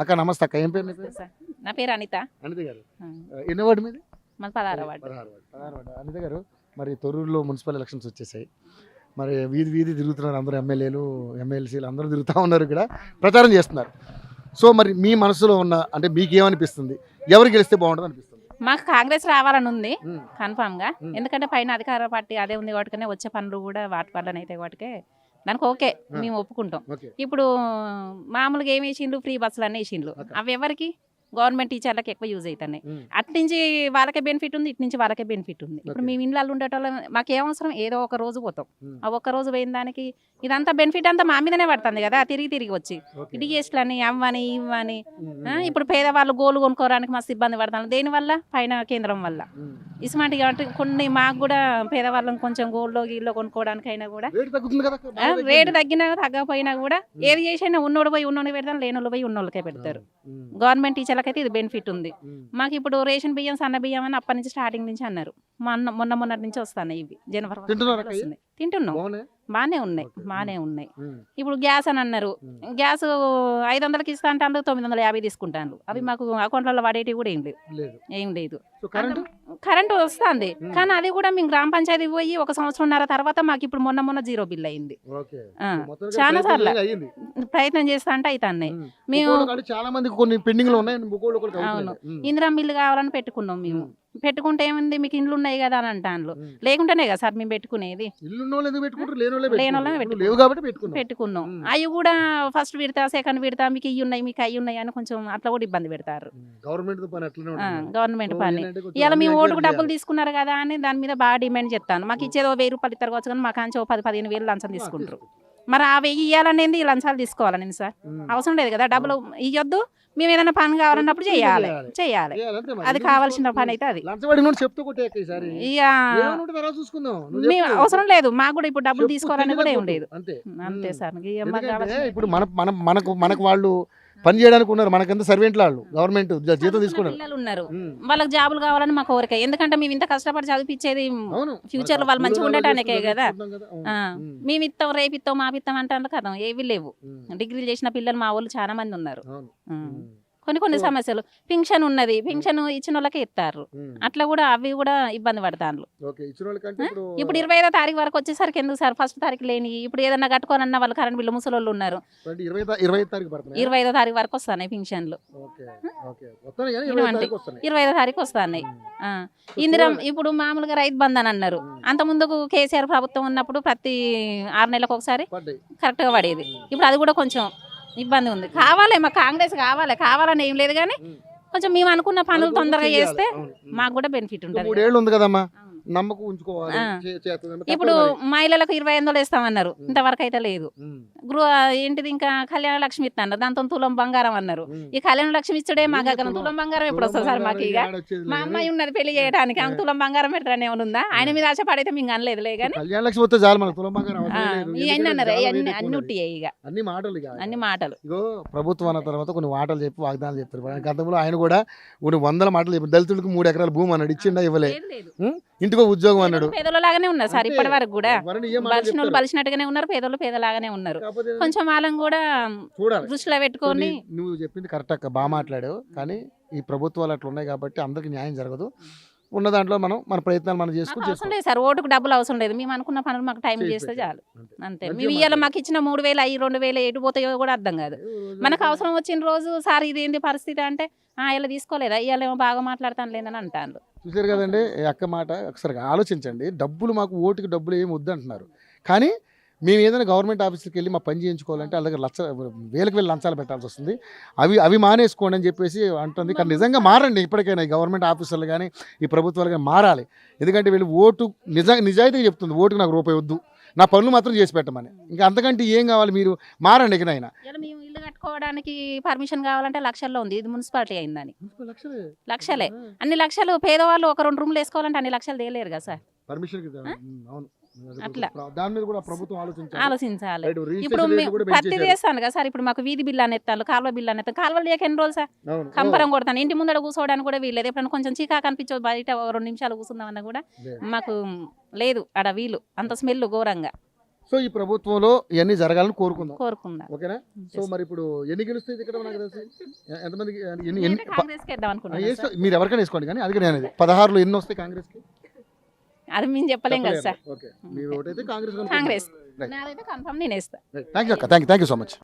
అక్క నమస్తే అక్క, ఏం పేరు నీ పేరు? సార్ నా పేరు అనిత. అనిత గారు, ఎన్ని వార్డు మీది? మన 16వ వార్డు. 16 వార్డు. అనిత గారు, మరి తొర్రూరులో మున్సిపల్ ఎలక్షన్స్ వచ్చేసాయి. మరి వీధి వీధి తిరుగుతున్నారు అందరూ, ఎమ్మెల్యేలు ఎమ్మెల్సీలు అందరూ తిరుగుతూ ఉన్నారు, ఇక్కడ ప్రచారం చేస్తున్నారు. సో మరి మీ మనసులో ఉన్న అంటే మీకు ఏమనిపిస్తుంది, ఎవరు గెలిస్తే బాగుంటుంది అనిపిస్తుంది? మాకు కాంగ్రెస్ రావాలని ఉంది కన్ఫామ్ గా. ఎందుకంటే పైన అధికార పార్టీ అదే ఉంది కాబట్టి వచ్చే పనులు కూడా వాటి వల్లనే అయితే వాటికే దానికి ఓకే మేము ఒప్పుకుంటాం. ఇప్పుడు మామూలుగా ఏమి వేసిండ్రు, ఫ్రీ బస్సులు అన్నీ వేసిండ్రు. అవి ఎవరికి? గవర్నమెంట్ టీచర్లకు ఎక్కువ యూజ్ అవుతున్నాయి. అట్నుంచి వాళ్ళకే బెనిఫిట్ ఉంది, ఇటు నుంచి వాళ్ళకే బెనిఫిట్ ఉంది. ఇప్పుడు మేము ఇండ్లలో ఉండేటోళ్ళం, మాకు ఏమవసరం, ఏదో ఒక రోజు పోతాం. ఆ ఒక్క రోజు పోయిన దానికి ఇదంతా బెనిఫిట్ అంతా మా మీదనే పడుతుంది కదా, తిరిగి తిరిగి వచ్చి డిఎస్లని అవ్వని ఇవ్వని. ఇప్పుడు పేదవాళ్ళు గోలు కొనుక్కోవడానికి మస్తు ఇబ్బంది పడతాను. దేనివల్ల? పైన కేంద్రం వల్ల. ఇసుమంటి కాబట్టి కొన్ని మాకు కూడా పేదవాళ్ళని కొంచెం గోల్డ్లో గీల్లో కొనుక్కోవడానికైనా కూడా రేటు తగ్గినా తగ్గకపోయినా కూడా ఏది చేసినా ఉన్నోడు పోయి ఉన్నోడు పెడతాను, లేనోళ్ళు పోయి ఉన్నోళ్ళకే పెడతారు. గవర్నమెంట్ టీచర్లకైతే ఇది బెనిఫిట్ ఉంది. మాకు ఇప్పుడు రేషన్ బియ్యం, సన్న బియ్యం అని అప్పటి నుంచి స్టార్టింగ్ నుంచి అన్నారు. మొన్నటి నుంచి వస్తున్నాయి ఇవి, జనవరి వస్తున్నాయి. తింటున్నాం, బాగానే ఉన్నాయి. ఇప్పుడు గ్యాస్ అని అన్నారు, గ్యాస్ 500కి ఇస్తా అంటాను, 950 తీసుకుంటాను. అవి మాకు అకౌంట్లలో వాడేటివి కూడా ఏం లేదు. కరెంటు వస్తుంది, కానీ అది కూడా మేము గ్రామ పంచాయతీ పోయి 1 సంవత్సరంన్నర తర్వాత మాకు ఇప్పుడు మొన్న 0 బిల్ అయింది. చాలా సార్లు ప్రయత్నం చేస్తా అంటే అవుతున్నాయి. మేము అవును ఇందిరా మిల్లు కావాలని పెట్టుకున్నాం. మేము పెట్టుకుంటే ఏముంది, మీకు ఇండ్లు ఉన్నాయి కదా అని అంటాను. లేకుంటేనే కదా సార్ మేము పెట్టుకునేది. పెట్టుకున్నాం. అవి కూడా ఫస్ట్ విడతా, సెకండ్ విడతా, మీకు ఇవి ఉన్నాయి, మీకు అవి ఉన్నాయి అని కొంచెం అట్లా కూడా ఇబ్బంది పెడతారు. గవర్నమెంట్ పని ఇలా మేము ఓటుకు డబ్బులు తీసుకున్నారు కదా అని దాని మీద బాగా డిమాండ్ చేస్తాను. మాకు ఇచ్చేదో 1000 రూపాయలు ఇస్తారు కావచ్చు, కానీ మాకు అంచో 10-15 వేలు లంచం తీసుకుంటారు. మరి ఆ 1000 ఇవ్వాలనేది లంచాలు తీసుకోవాలని సార్ అవసరం లేదు కదా. డబ్బులు ఇవ్వద్దు, మేము ఏదైనా పని కావాలన్నప్పుడు చేయాలి. అది కావాల్సిన పని అయితే అది మేము అవసరం లేదు. మాకు కూడా ఇప్పుడు డబ్బులు తీసుకోవాలని కూడా ఏం లేదు. అంతే సార్. ఇప్పుడు మనకు వాళ్ళు పని చేయడానికి ఉన్నారు, మనకంతా సర్వెంట్లు వాళ్ళు, గవర్నమెంట్ జీతం తీసుకున్నారు. పిల్లలు ఉన్నారు, వాళ్ళకి జాబులు కావాలని మా కోరిక. ఎందుకంటే మేము ఇంత కష్టపడి చదివించేది ఫ్యూచర్ లో వాళ్ళు మంచిగా ఉండటానికే కదా. మేము ఇస్తాం, రేపిస్తాం, మాపిస్తాం అంటే కదా ఏవి లేవు. డిగ్రీలు చేసిన పిల్లలు మా వాళ్ళు చాలా మంది ఉన్నారు. కొన్ని సమస్యలు, పింఛన్ ఉన్నది, పింఛన్ ఇచ్చిన వాళ్ళకే ఇస్తారు. అట్లా కూడా అవి కూడా ఇబ్బంది పడతాను. ఇప్పుడు 25వ తారీఖు వరకు వచ్చేసరికి ఎందుకు సార్, ఫస్ట్ తారీఖు లేని ఇప్పుడు ఏదన్నా కట్టుకోనన్న వాళ్ళు కరెంట్ బిల్లు ముసలోళ్ళు ఉన్నారు. 25వ తారీఖు వరకు వస్తున్నాయి పింఛన్లు. 25వ తారీఖు వస్తున్నాయి. ఇందిరా ఇప్పుడు మామూలుగా రైతు బంధు అని అన్నారు. అంత ముందుకు కేసీఆర్ ప్రభుత్వం ఉన్నప్పుడు ప్రతి 6 నెలలకు ఒకసారి కరెక్ట్ గా పడేది. ఇప్పుడు అది కూడా కొంచెం ఇబ్బంది ఉంది. కావాలి మాకు కాంగ్రెస్ కావాలని ఏం లేదు, కానీ కొంచెం మేము అనుకున్న పనులు తొందరగా చేస్తే మాకు కూడా బెనిఫిట్ ఉంటుంది. ఇప్పుడు మహిళలకు 2500 ఇస్తామన్నారు, ఇంతవరకు అయితే లేదు. ఏంటిది ఇంకా కళ్యాణ లక్ష్మి ఇస్తున్నారు, దాంతో తులం బంగారం అన్నారు. ఈ కళ్యాణ లక్ష్మి ఇచ్చడే మాకు అక్కడ తులం బంగారం ఎప్పుడు వస్తుంది సార్? మాకు ఇక మా అమ్మాయి ఉన్నది పెళ్లి చేయడానికి, ఆమె తులం బంగారం పెడతారని ఏమైనా ఉందా? ఆయన మీద ఆశపడైతే మేము అనలేదులే, కానీ ఇవన్నీ అన్నారు. అన్ని మాటలు ప్రభుత్వం అన్న తర్వాత కొన్ని మాటలు చెప్పి వాగ్దానాలు చెప్తారు. గతంలో ఆయన కూడా 100 మాటలు చెప్పారు. దళితులకు 3 ఎకరాల భూమి అన్నాడు, ఇచ్చిండా? ఇవ్వలే. ఇంటికో ఉద్యోగం అన్నాడు. పేదలాగానే ఉన్నారు సార్ ఇప్పటి వరకు కూడా. బలిసిన వాళ్ళు బలిసినట్టుగానే ఉన్నారు, పేదలు పేదలాగానే ఉన్నారు. కొంచెం వాళ్ళని కూడా దృష్టిలో పెట్టుకొని. నువ్వు చెప్పింది కరెక్ట్ అక్క, బాగా మాట్లాడావు. కానీ ఈ ప్రభుత్వాలు అట్లా ఉన్నాయి కాబట్టి అందరికి న్యాయం జరగదు. ఉన్న దాంట్లో మన ప్రయత్నాలు మనం చేసుకుంటే అవసరం లేదు సార్. ఓటుకు డబ్బులు అవసరం లేదు, మేము అనుకున్న పనులు మాకు టైం చేస్తే చాలు, అంతే. మేము ఇవాళ మాకు ఇచ్చిన 3000 అయ్యి 2000 ఎటు పోతాయో కూడా అర్థం కాదు. మనకు అవసరం వచ్చిన రోజు సార్ ఇది ఏంది పరిస్థితి అంటే ఇలా తీసుకోలేదా, ఇవాళ ఏమో బాగా మాట్లాడతాను లేదని అంటాను. చూసారు కదండి అక్క మాట. ఒకసారి ఆలోచించండి. డబ్బులు మాకు ఓటుకి డబ్బులు ఏమి వద్దంటున్నారు, కానీ మేము ఏదైనా గవర్నమెంట్ ఆఫీస్కి వెళ్ళి మా పని చేయించుకోవాలంటే వాళ్ళ దగ్గర వేలకు లంచాలు పెట్టాల్సి వస్తుంది. అవి మానేసుకోండి అని చెప్పేసి అంటుంది. కానీ నిజంగా మారండి ఇప్పటికైనా ఈ గవర్నమెంట్ ఆఫీసర్లు కానీ ఈ ప్రభుత్వాలు కానీ మారాలి. ఎందుకంటే వీళ్ళు ఓటు నిజాయితీ చెప్తుంది, ఓటుకు నాకు రూపాయి వద్దు, నా పనులు మాత్రం చేసి పెట్టమని. ఇంకా అంతకంటే ఏం కావాలి? మీరు మారండి. ఇకనైనా మేము ఇల్లు కట్టుకోవడానికి పర్మిషన్ కావాలంటే లక్షల్లో ఉంది. ఇది మున్సిపాలిటీ అయిందని లక్షలే. అన్ని లక్షలు పేదవాళ్ళు ఒక 2 రూమ్లు వేసుకోవాలంటే అన్ని లక్షలు తేలేరు కదా సార్. అట్లా ఆలోచించాలి. ఇప్పుడు ప్రతి చేస్తాను కదా సార్. ఇప్పుడు మాకు వీధి బిల్లు అని ఎత్తాను, కాలువ బిల్లు అని ఎత్తాను. కాలువలు లేక ఎన్ని రోజులు సార్ కంపరం కొడతాను. ఇంటి ముందర కూర్చోవడానికి కూడా వీల్లేదు. ఎప్పుడైనా కొంచెం చీకా కనిపించదు, బయట 2 నిమిషాలు కూర్చుందామన్నా కూడా మాకు లేదు ఆడ వీలు. అంత స్మెల్ ఘోరంగా. సో ఈ ప్రభుత్వంలో ఇవన్నీ జరగాలని కోరుకుందాం, కోరుకుందాం. ఓకేనా? సో మరి ఇప్పుడు ఎన్ని గెలుస్తుంది ఇక్కడ నాకు తెలిసి ఎంతమందికి ఎన్ని నేనైతే కాంగ్రెస్కి వేద్దాం అనుకుంటున్నాను సార్. మీరు ఎవరికైనా వేసుకోండి, కానీ అది నేను 16లో ఎన్ని వస్తాయి కాంగ్రెస్కి అది మేము చెప్పలేం కదా సార్. ఓకే, మీరు ఓటైతే కాంగ్రెస్ కాంగ్రెస్ నాదైతే కన్ఫర్మ్ నేను వేస్తా. థ్యాంక్ యూ అక్క, థ్యాంక్ యూ సో మచ్.